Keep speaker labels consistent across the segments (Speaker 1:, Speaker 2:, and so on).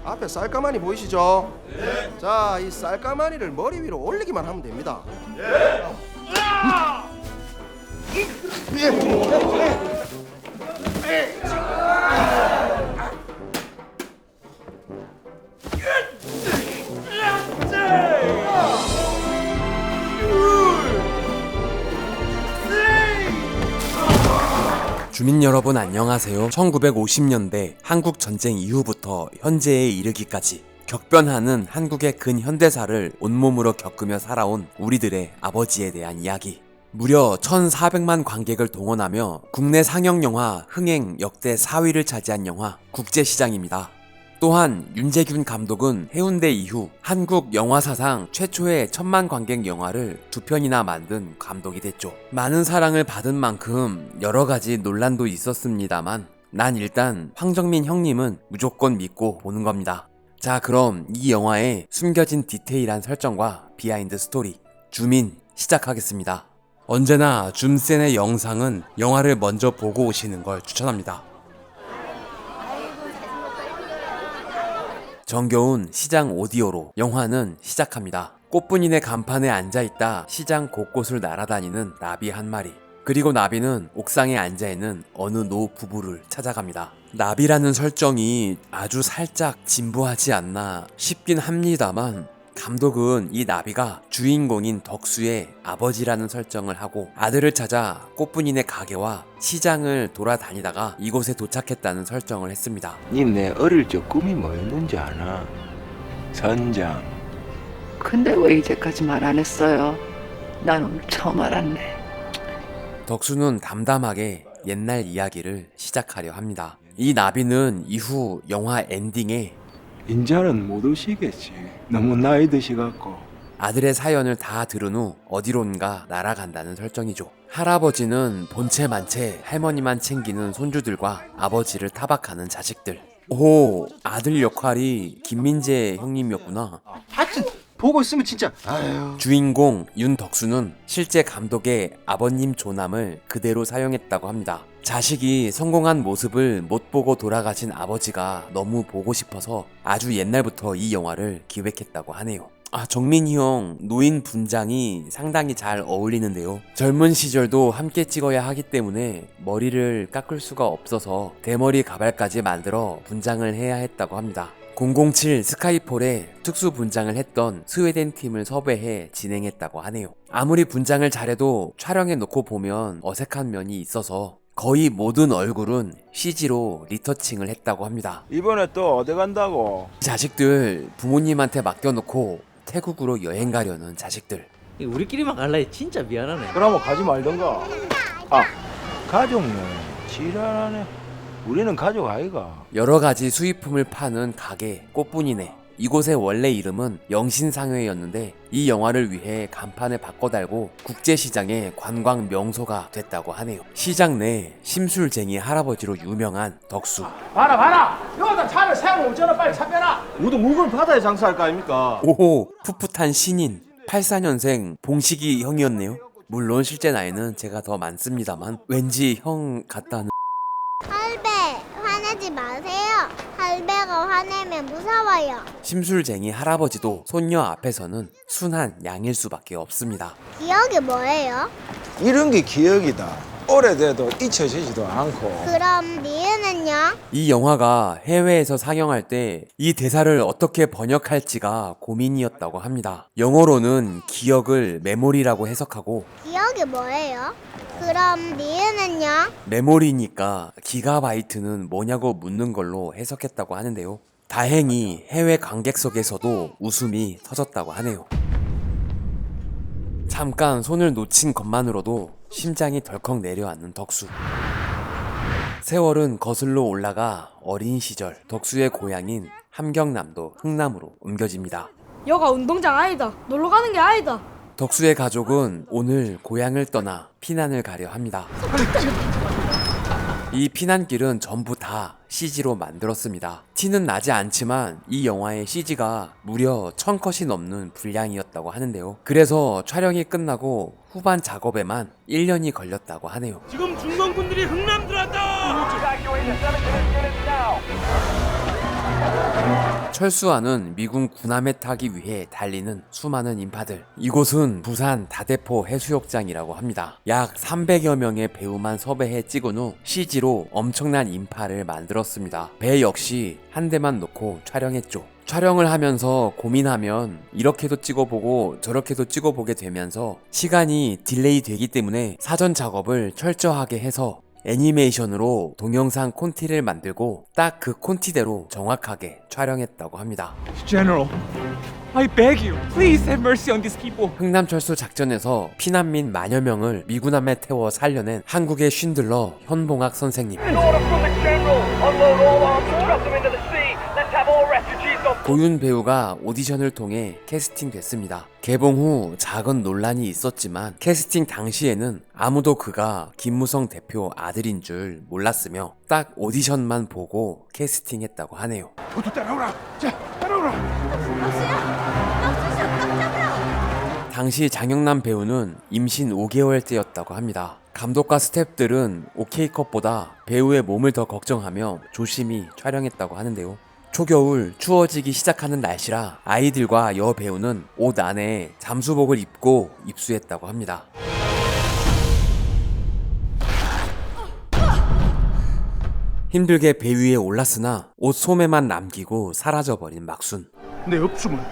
Speaker 1: 앞에 쌀가마니 보이시죠? 네. 자, 이 쌀가마니를 머리 위로 올리기만 하면 됩니다.
Speaker 2: 주민 여러분 안녕하세요. 1950년대 한국 전쟁 이후부터 현재에 이르기까지 격변하는 한국의 근현대사를 온몸으로 겪으며 살아온 우리들의 아버지에 대한 이야기. 무려 1,400만 관객을 동원하며 국내 상영 영화 흥행 역대 4위를 차지한 영화 국제시장입니다. 또한 윤재균 감독은 해운대 이후 한국 영화 사상 최초의 1,000만 관객 영화를 2편이나 만든 감독이 됐죠. 많은 사랑을 받은 만큼 여러 가지 논란도 있었습니다만 난 일단 황정민 형님은 무조건 믿고 보는 겁니다. 자, 그럼 이 영화의 숨겨진 디테일한 설정과 비하인드 스토리 줌인 시작하겠습니다. 언제나 줌센의 영상은 영화를 먼저 보고 오시는 걸 추천합니다. 정겨운 시장 오디오로 영화는 시작합니다. 꽃분이네 간판에 앉아있다 시장 곳곳을 날아다니는 나비 한 마리. 그리고 나비는 옥상에 앉아있는 어느 노 부부를 찾아갑니다. 나비라는 설정이 아주 살짝 진부하지 않나 싶긴 합니다만 감독은 이 나비가 주인공인 덕수의 아버지라는 설정을 하고 아들을 찾아 꽃분이네 가게와 시장을 돌아다니다가 이곳에 도착했다는 설정을 했습니다.
Speaker 3: 님 내 어릴 적 꿈이 뭐였는지 아나? 선장.
Speaker 4: 근데 왜 이제까지 말 안 했어요? 난 오늘 처음 알았네.
Speaker 2: 덕수는 담담하게 옛날 이야기를 시작하려 합니다. 이 나비는 이후 영화 엔딩에
Speaker 3: 인자는 못 오시겠지. 너무 나이 드시갖고.
Speaker 2: 아들의 사연을 다 들은 후 어디론가 날아간다는 설정이죠. 할아버지는 본체 만체 할머니만 챙기는 손주들과 아버지를 타박하는 자식들. 오, 아들 역할이 김민재 형님이었구나.
Speaker 1: 하여튼 보고 있으면 진짜 아유.
Speaker 2: 주인공 윤덕수는 실제 감독의 아버님 조남을 그대로 사용했다고 합니다. 자식이 성공한 모습을 못 보고 돌아가신 아버지가 너무 보고 싶어서 아주 옛날부터 이 영화를 기획했다고 하네요. 정민이 형 노인 분장이 상당히 잘 어울리는데요. 젊은 시절도 함께 찍어야 하기 때문에 머리를 깎을 수가 없어서 대머리 가발까지 만들어 분장을 해야 했다고 합니다. 007 스카이폴에 특수 분장을 했던 스웨덴 팀을 섭외해 진행했다고 하네요. 아무리 분장을 잘해도 촬영해 놓고 보면 어색한 면이 있어서 거의 모든 얼굴은 CG로 리터칭을 했다고 합니다.
Speaker 3: 이번에 또 어디 간다고?
Speaker 2: 자식들 부모님한테 맡겨놓고 태국으로 여행 가려는 자식들.
Speaker 5: 우리끼리만 갈래 진짜 미안하네.
Speaker 3: 그러면 가지 말던가. 가족네. 지랄하네. 우리는 가족 아이가.
Speaker 2: 여러가지 수입품을 파는 가게 꽃분이네. 이곳의 원래 이름은 영신상회였는데 이 영화를 위해 간판을 바꿔달고 국제시장의 관광 명소가 됐다고 하네요. 시장 내 심술쟁이 할아버지로 유명한 덕수.
Speaker 6: 봐라 여기다 차를 세우면 오잖아. 빨리 차 빼라. 우리도 물건 받아야 장사할 거 아닙니까?
Speaker 2: 오호, 풋풋한 신인 84년생 봉식이 형이었네요. 물론 실제 나이는 제가 더 많습니다만 왠지 형 같다는.
Speaker 7: 할배, 화내지 마세요. 할배가 화내면 무서워요.
Speaker 2: 심술쟁이 할아버지도 손녀 앞에서는 순한 양일 수밖에 없습니다.
Speaker 7: 기억이 뭐예요?
Speaker 3: 이런 게 기억이다. 오래돼도 잊혀지지도 않고.
Speaker 7: 그럼 니은은요?
Speaker 2: 이 영화가 해외에서 상영할 때 이 대사를 어떻게 번역할지가 고민이었다고 합니다. 영어로는 기억을 메모리라고 해석하고
Speaker 7: 기억이 뭐예요? 그럼 니은은요?
Speaker 2: 메모리니까 기가바이트는 뭐냐고 묻는 걸로 해석했다고 하는데요. 다행히 해외 관객석에서도 웃음이 터졌다고 하네요. 잠깐 손을 놓친 것만으로도 심장이 덜컥 내려앉는 덕수. 세월은 거슬러 올라가 어린 시절 덕수의 고향인 함경남도 흥남으로 옮겨집니다.
Speaker 8: 여가 운동장 아니다. 놀러 가는 게 아니다.
Speaker 2: 덕수의 가족은 오늘 고향을 떠나 피난을 가려 합니다. 이 피난길은 전부 다 CG로 만들었습니다. 티는 나지 않지만 이 영화의 CG가 무려 1000컷이 넘는 분량이었다고 하는데요. 그래서 촬영이 끝나고 후반 작업에만 1년이 걸렸다고 하네요.
Speaker 6: 지금 중공군들이 흥남 들어왔다.
Speaker 2: 철수하는 미군 군함에 타기 위해 달리는 수많은 인파들. 이곳은 부산 다대포 해수욕장이라고 합니다. 약 300여 명의 배우만 섭외해 찍은 후 CG로 엄청난 인파를 만들었습니다. 배 역시 한 대만 놓고 촬영했죠. 촬영을 하면서 고민하면 이렇게도 찍어보고 저렇게도 찍어보게 되면서 시간이 딜레이 되기 때문에 사전 작업을 철저하게 해서 애니메이션으로 동영상 콘티를 만들고 딱 그 콘티대로 정확하게 촬영했다고 합니다.
Speaker 9: General, I beg you, please have mercy on these people.
Speaker 2: 흥남철수 작전에서 피난민 만여 명을 미군함에 태워 살려낸 한국의 쉰들러 현봉학 선생님. 고윤 배우가 오디션을 통해 캐스팅됐습니다. 개봉 후 작은 논란이 있었지만 캐스팅 당시에는 아무도 그가 김무성 대표 아들인 줄 몰랐으며 딱 오디션만 보고 캐스팅했다고 하네요.
Speaker 9: 모두 따라오라. 자, 따라오라.
Speaker 2: 당시 장영남 배우는 임신 5개월째였다고 합니다. 감독과 스태프들은 오케이컷보다 배우의 몸을 더 걱정하며 조심히 촬영했다고 하는데요. 초겨울 추워지기 시작하는 날씨라 아이들과 여배우는 옷 안에 잠수복을 입고 입수했다고 합니다. 힘들게 배 위에 올랐으나 옷 소매만 남기고 사라져버린 막순.
Speaker 9: 내 없으면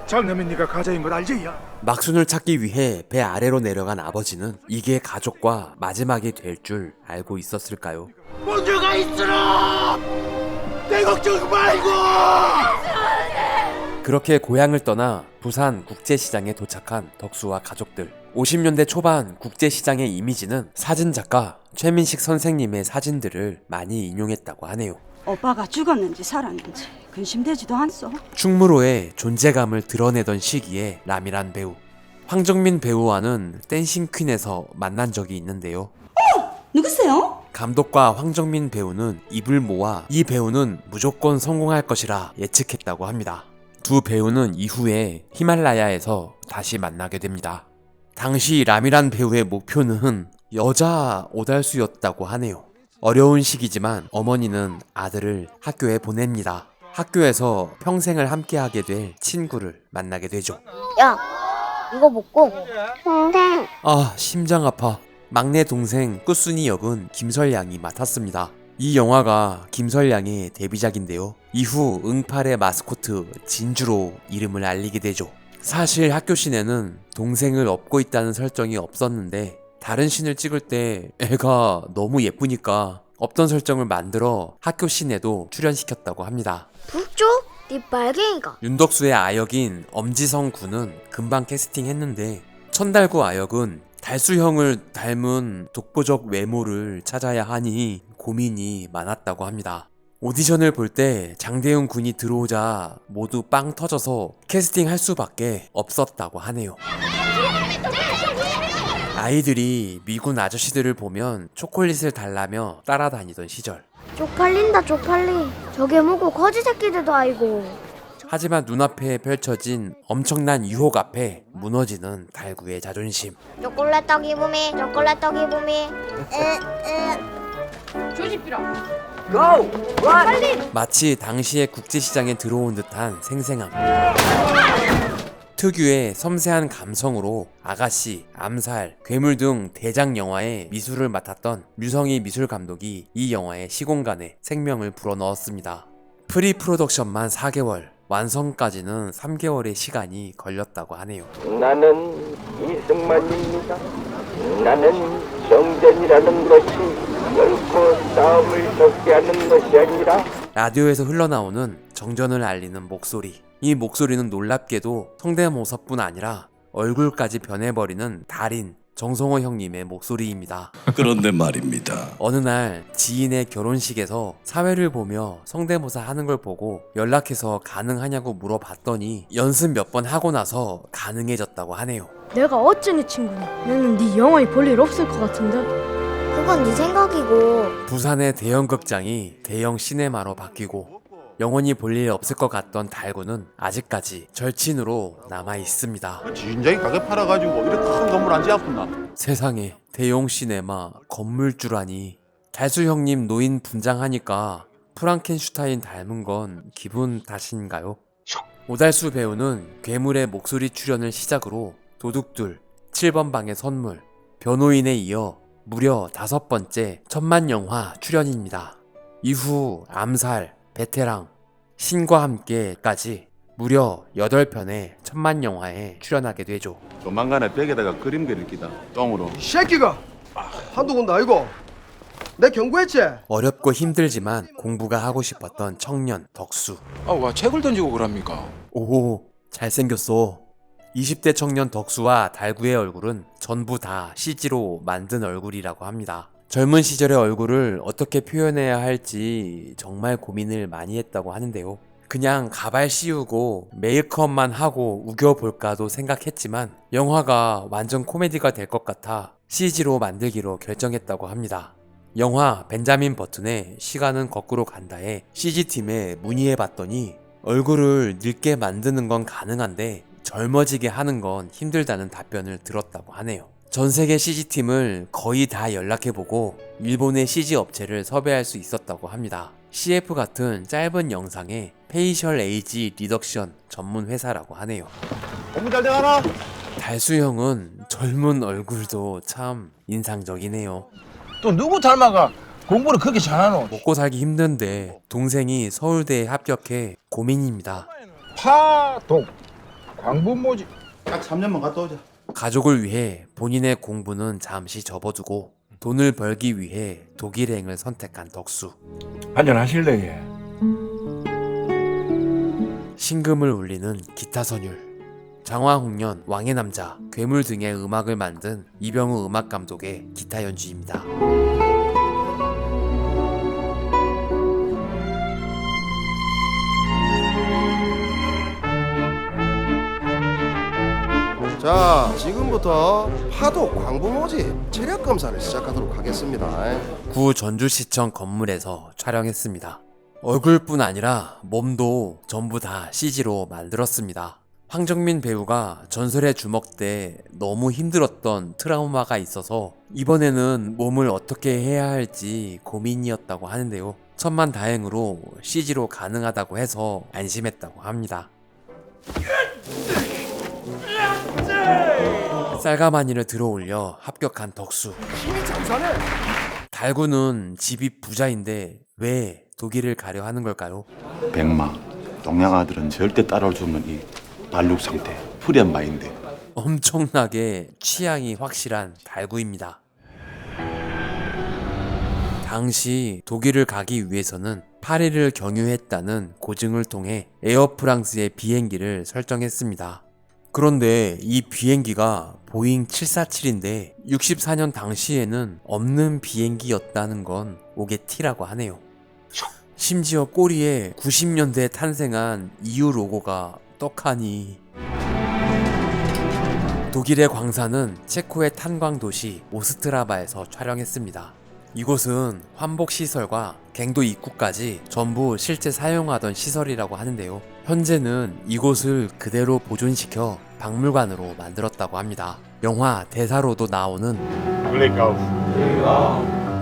Speaker 9: 장남인 네가 가자인 걸 알지? 야.
Speaker 2: 막순을 찾기 위해 배 아래로 내려간 아버지는 이게 가족과 마지막이 될 줄 알고 있었을까요?
Speaker 6: 먼저 가 있으라. 내 걱정 말고.
Speaker 2: 그렇게 고향을 떠나 부산 국제시장에 도착한 덕수와 가족들. 50년대 초반 국제시장의 이미지는 사진작가 최민식 선생님의 사진들을 많이 인용했다고 하네요.
Speaker 10: 오빠가 죽었는지 살았는지 근심되지도 않소.
Speaker 2: 충무로의 존재감을 드러내던 시기에 라미란 배우. 황정민 배우와는 댄싱 퀸에서 만난 적이 있는데요.
Speaker 10: 누구세요?
Speaker 2: 감독과 황정민 배우는 입을 모아 이 배우는 무조건 성공할 것이라 예측했다고 합니다. 두 배우는 이후에 히말라야에서 다시 만나게 됩니다. 당시 라미란 배우의 목표는 여자 오달수였다고 하네요. 어려운 시기지만 어머니는 아들을 학교에 보냅니다. 학교에서 평생을 함께하게 될 친구를 만나게 되죠.
Speaker 7: 야, 이거 먹고. 동생.
Speaker 2: 아, 심장 아파. 막내 동생 끝순이 역은 김설양이 맡았습니다. 이 영화가 김설양의 데뷔작인데요. 이후 응팔의 마스코트 진주로 이름을 알리게 되죠. 사실 학교 씬에는 동생을 업고 있다는 설정이 없었는데 다른 씬을 찍을 때 애가 너무 예쁘니까 없던 설정을 만들어 학교 씬에도 출연시켰다고 합니다.
Speaker 7: 북쪽? 네 빨갱이가.
Speaker 2: 윤덕수의 아역인 엄지성 군은 금방 캐스팅했는데 천달구 아역은 달수형을 닮은 독보적 외모를 찾아야 하니 고민이 많았다고 합니다. 오디션을 볼 때 장대웅 군이 들어오자 모두 빵 터져서 캐스팅할 수밖에 없었다고 하네요. 아이들이 미군 아저씨들을 보면 초콜릿을 달라며 따라다니던 시절.
Speaker 7: 쪽팔린다 쪽팔리. 저게 뭐고 거지 새끼들도 아이고.
Speaker 2: 하지만 눈앞에 펼쳐진 엄청난 유혹 앞에 무너지는 달구의 자존심.
Speaker 7: 초콜릿 떡이 붐이 초콜릿 떡이 붐이.
Speaker 2: 마치 당시의 국제시장에 들어온 듯한 생생함. 특유의 섬세한 감성으로 아가씨, 암살, 괴물 등 대작 영화의 미술을 맡았던 류성희 미술감독이 이 영화의 시공간에 생명을 불어넣었습니다. 프리 프로덕션만 4개월, 완성까지는 3개월의 시간이 걸렸다고 하네요.
Speaker 3: 나는 이승만입니다. 나는 정전이라는 것이 결코 싸움을 적게 하는 것이 아니라
Speaker 2: 라디오에서 흘러나오는 정전을 알리는 목소리. 이 목소리는 놀랍게도 성대모사뿐 아니라 얼굴까지 변해버리는 달인 정성호 형님의 목소리입니다.
Speaker 11: 그런데 말입니다.
Speaker 2: 어느 날 지인의 결혼식에서 사회를 보며 성대모사 하는 걸 보고 연락해서 가능하냐고 물어봤더니 연습 몇 번 하고 나서 가능해졌다고 하네요.
Speaker 8: 내가 어쩌니 친구냐. 나는 네 영원히 볼 일 없을 것 같은데.
Speaker 7: 그건 네 생각이고.
Speaker 2: 부산의 대형 극장이 대형 시네마로 바뀌고 영원히 볼 일 없을 것 같던 달구는 아직까지 절친으로 남아 있습니다.
Speaker 11: 진작에 가게 팔아가지고 이렇게 큰 건물 안 지었구나.
Speaker 2: 세상에 대형 시네마 건물주라니. 달수 형님 노인 분장하니까 프랑켄슈타인 닮은 건 기분 탓인가요? 오달수 배우는 괴물의 목소리 출연을 시작으로 도둑들, 7번 방의 선물, 변호인에 이어 무려 5번째 천만 영화 출연입니다. 이후 암살, 베테랑, 신과 함께까지 무려 8편의 천만 영화에 출연하게 되죠.
Speaker 11: 조만간에 벽에다가 그림 그릴 기다. 똥으로.
Speaker 1: 이 새끼가 한두 군데 아니고 내 경고했지?
Speaker 2: 어렵고 힘들지만 공부가 하고 싶었던 청년 덕수.
Speaker 3: 와 책을 던지고 그럽니까?
Speaker 2: 오, 잘생겼어. 20대 청년 덕수와 달구의 얼굴은 전부 다 CG로 만든 얼굴이라고 합니다. 젊은 시절의 얼굴을 어떻게 표현해야 할지 정말 고민을 많이 했다고 하는데요. 그냥 가발 씌우고 메이크업만 하고 우겨볼까도 생각했지만 영화가 완전 코미디가 될 것 같아 CG로 만들기로 결정했다고 합니다. 영화 벤자민 버튼의 시간은 거꾸로 간다에 CG팀에 문의해봤더니 얼굴을 늙게 만드는 건 가능한데 젊어지게 하는 건 힘들다는 답변을 들었다고 하네요. 전세계 CG팀을 거의 다 연락해보고 일본의 CG 업체를 섭외할 수 있었다고 합니다. CF 같은 짧은 영상에 페이셜 에이지 리덕션 전문 회사라고 하네요.
Speaker 11: 공부 잘 돼가나?
Speaker 2: 달수 형은 젊은 얼굴도 참 인상적이네요.
Speaker 6: 또 누구 닮아가 공부를 그렇게 잘하노?
Speaker 2: 먹고 살기 힘든데 동생이 서울대에 합격해 고민입니다.
Speaker 6: 파독 광분모지.
Speaker 11: 딱 3년만 갔다 오자.
Speaker 2: 가족을 위해 본인의 공부는 잠시 접어두고 돈을 벌기 위해 독일행을 선택한 덕수.
Speaker 3: 한잔 하실래? 예.
Speaker 2: 신금을 울리는 기타 선율, 장화홍련, 왕의 남자, 괴물 등의 음악을 만든 이병우 음악감독의 기타 연주입니다.
Speaker 1: 자, 지금부터 파독 광부 모집 체력 검사를 시작하도록 하겠습니다.
Speaker 2: 구 전주시청 건물에서 촬영했습니다. 얼굴뿐 아니라 몸도 전부 다 CG로 만들었습니다. 황정민 배우가 전설의 주먹 때 너무 힘들었던 트라우마가 있어서 이번에는 몸을 어떻게 해야 할지 고민이었다고 하는데요. 천만다행으로 CG로 가능하다고 해서 안심했다고 합니다. 쌀가마니를 들어올려 합격한 덕수. 달구는 집이 부자인데 왜 독일을 가려 하는 걸까요?
Speaker 11: 백마. 동양 아들은 절대 따라올 수 없는 이 발육 상태. 프리한 마인드.
Speaker 2: 엄청나게 취향이 확실한 달구입니다. 당시 독일을 가기 위해서는 파리를 경유했다는 고증을 통해 에어프랑스의 비행기를 설정했습니다. 그런데 이 비행기가 보잉 747인데 64년 당시에는 없는 비행기였다는 건 오게티라고 하네요. 심지어 꼬리에 90년대에 탄생한 EU 로고가 떡하니. 독일의 광산은 체코의 탄광도시 오스트라바에서 촬영했습니다. 이곳은 환복시설과 갱도 입구까지 전부 실제 사용하던 시설이라고 하는데요. 현재는 이곳을 그대로 보존시켜 박물관으로 만들었다고 합니다. 영화 대사로도 나오는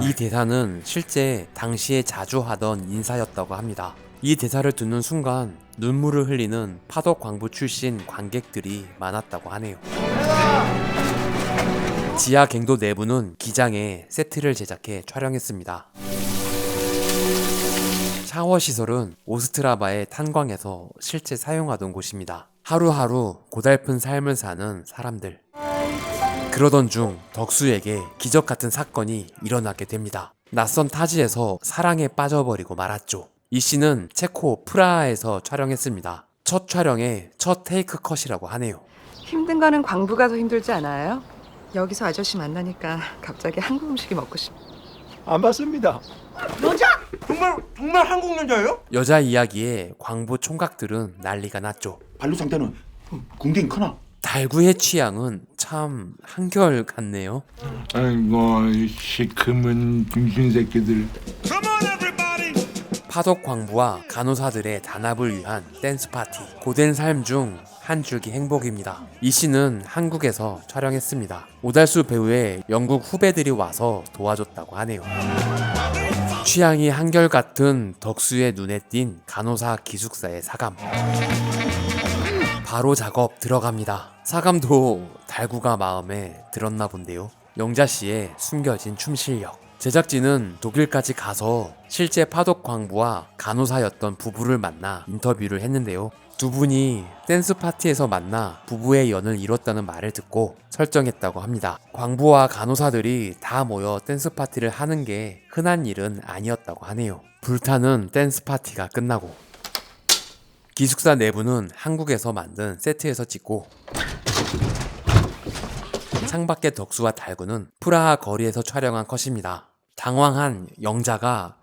Speaker 2: 이 대사는 실제 당시에 자주 하던 인사였다고 합니다. 이 대사를 듣는 순간 눈물을 흘리는 파독 광부 출신 관객들이 많았다고 하네요. 지하 갱도 내부는 기장에 세트를 제작해 촬영했습니다. 샤워 시설은 오스트라바의 탄광에서 실제 사용하던 곳입니다. 하루하루 고달픈 삶을 사는 사람들. 그러던 중 덕수에게 기적 같은 사건이 일어나게 됩니다. 낯선 타지에서 사랑에 빠져버리고 말았죠. 이 씬은 체코 프라하에서 촬영했습니다. 첫 촬영의 첫 테이크 컷이라고 하네요.
Speaker 4: 힘든 거는 광부가 더 힘들지 않아요? 여기서 아저씨 만나니까 갑자기 한국 음식이 먹고 싶어.
Speaker 6: 안 봤습니다.
Speaker 11: 정말 한국 여자예요?
Speaker 2: 여자 이야기에 광부 총각들은 난리가 났죠.
Speaker 11: 발육 상태는 궁딩 크나?
Speaker 2: 달구의 취향은 참 한결 같네요.
Speaker 3: 아이고 시커먼 중신 새끼들.
Speaker 2: 파독 광부와 간호사들의 단합을 위한 댄스 파티. 고된 삶 중 한 줄기 행복입니다. 이 씬은 한국에서 촬영했습니다. 오달수 배우의 영국 후배들이 와서 도와줬다고 하네요. 취향이 한결같은 덕수의 눈에 띈 간호사 기숙사의 사감. 바로 작업 들어갑니다. 사감도 달구가 마음에 들었나 본데요. 영자씨의 숨겨진 춤 실력. 제작진은 독일까지 가서 실제 파독 광부와 간호사였던 부부를 만나 인터뷰를 했는데요. 두 분이 댄스 파티에서 만나 부부의 연을 이뤘다는 말을 듣고 설정했다고 합니다. 광부와 간호사들이 다 모여 댄스 파티를 하는 게 흔한 일은 아니었다고 하네요. 불타는 댄스 파티가 끝나고 기숙사 내부는 한국에서 만든 세트에서 찍고 창밖의 덕수와 달구는 프라하 거리에서 촬영한 컷입니다. 당황한 영자가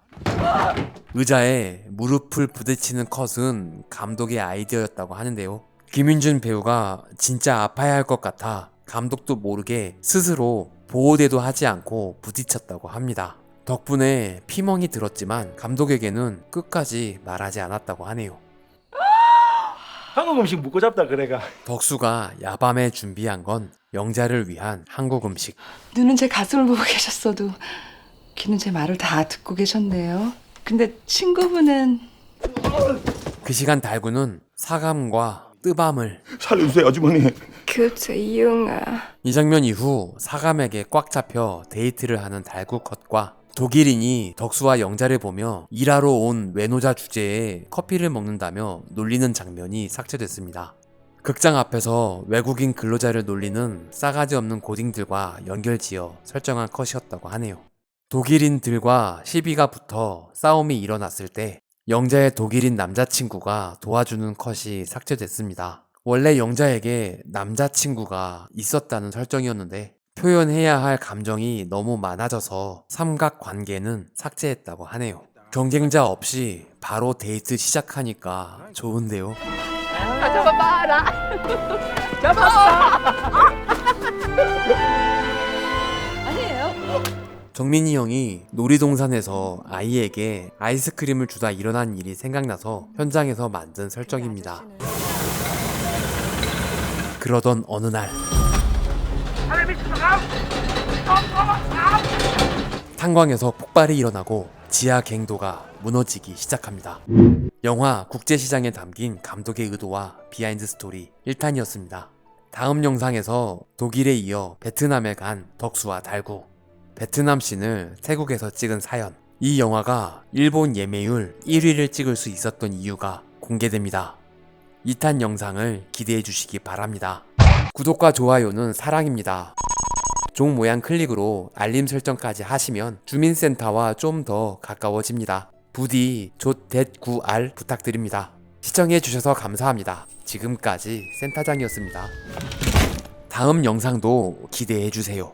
Speaker 2: 의자에 무릎을 부딪히는 컷은 감독의 아이디어였다고 하는데요. 김윤준 배우가 진짜 아파야 할 것 같아 감독도 모르게 스스로 보호대도 하지 않고 부딪혔다고 합니다. 덕분에 피멍이 들었지만 감독에게는 끝까지 말하지 않았다고 하네요.
Speaker 6: 한국 음식 묵고 잡다 그래가.
Speaker 2: 덕수가 야밤에 준비한 건 영자를 위한 한국 음식.
Speaker 4: 눈은 제 가슴을 보고 계셨어도 귀는 제 말을 다 듣고 계셨네요. 근데 친구분은
Speaker 2: 그 시간 달구는 사감과 뜨밤을
Speaker 11: 살려주세요 아주머니.
Speaker 4: 그저 이용아.
Speaker 2: 이 장면 이후 사감에게 꽉 잡혀 데이트를 하는 달구 컷과 독일인이 덕수와 영자를 보며 일하러 온 외노자 주제에 커피를 먹는다며 놀리는 장면이 삭제됐습니다. 극장 앞에서 외국인 근로자를 놀리는 싸가지 없는 고딩들과 연결지어 설정한 컷이었다고 하네요. 독일인들과 시비가 붙어 싸움이 일어났을 때 영자의 독일인 남자친구가 도와주는 컷이 삭제됐습니다. 원래 영자에게 남자친구가 있었다는 설정이었는데 표현해야 할 감정이 너무 많아져서 삼각관계는 삭제했다고 하네요. 경쟁자 없이 바로 데이트 시작하니까 좋은데요. 정민이 형이 놀이동산에서 아이에게 아이스크림을 주다 일어난 일이 생각나서 현장에서 만든 설정입니다. 그러던 어느 날 탄광에서 폭발이 일어나고 지하 갱도가 무너지기 시작합니다. 영화 국제시장에 담긴 감독의 의도와 비하인드 스토리 1탄이었습니다. 다음 영상에서 독일에 이어 베트남에 간 덕수와 달구, 베트남 씬을 태국에서 찍은 사연, 이 영화가 일본 예매율 1위를 찍을 수 있었던 이유가 공개됩니다. 2탄 영상을 기대해 주시기 바랍니다. 구독과 좋아요는 사랑입니다. 종 모양 클릭으로 알림 설정까지 하시면 주민센터와 좀 더 가까워집니다. 부디 조.9R 부탁드립니다. 시청해 주셔서 감사합니다. 지금까지 센터장이었습니다. 다음 영상도 기대해 주세요.